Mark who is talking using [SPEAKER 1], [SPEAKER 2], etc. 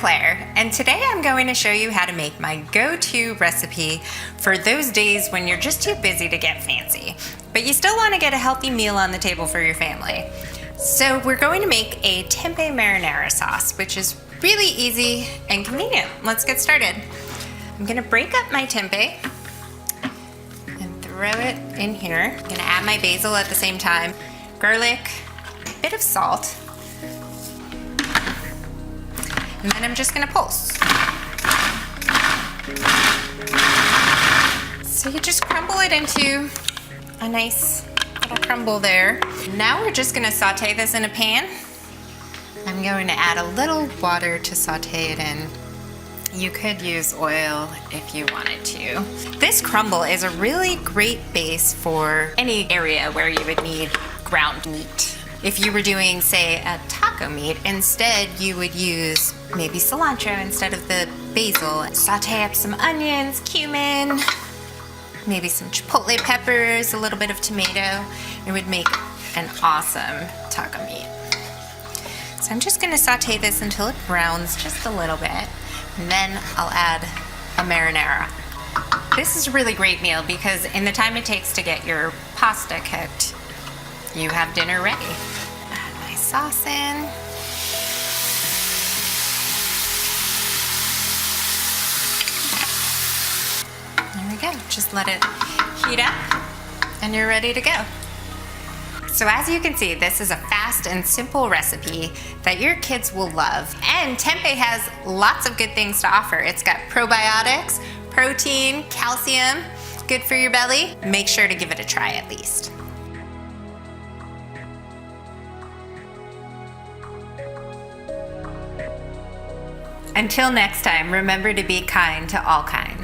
[SPEAKER 1] Claire, and today I'm going to show you how to make my go-to recipe for those days when you're just too busy to get fancy, but you still want to get a healthy meal on the table for your family. So we're going to make a Tempeh Marinara sauce, which is really easy and convenient. Let's get started. I'm gonna break up my tempeh and throw it in here. I'm gonna add my basil at the same time, garlic, a bit of salt, and then I'm just gonna pulse. So you just crumble it into a nice little crumble there. Now we're just gonna saute this in a pan. I'm going to add a little water to saute it in. You could use oil if you wanted to. This crumble is a really great base for any area where you would need ground meat. If you were doing, say, a taco meat, instead you would use maybe cilantro instead of the basil. Saute up some onions, cumin, maybe some chipotle peppers, a little bit of tomato. It would make an awesome taco meat. So I'm just gonna saute this until it browns just a little bit, and then I'll add a marinara. This is a really great meal because in the time it takes to get your pasta cooked, you have dinner ready. Add my sauce in. There we go, just let it heat up and you're ready to go. So as you can see, this is a fast and simple recipe that your kids will love. And tempeh has lots of good things to offer. It's got probiotics, protein, calcium, good for your belly. Make sure to give it a try at least. Until next time, remember to be kind to all kinds.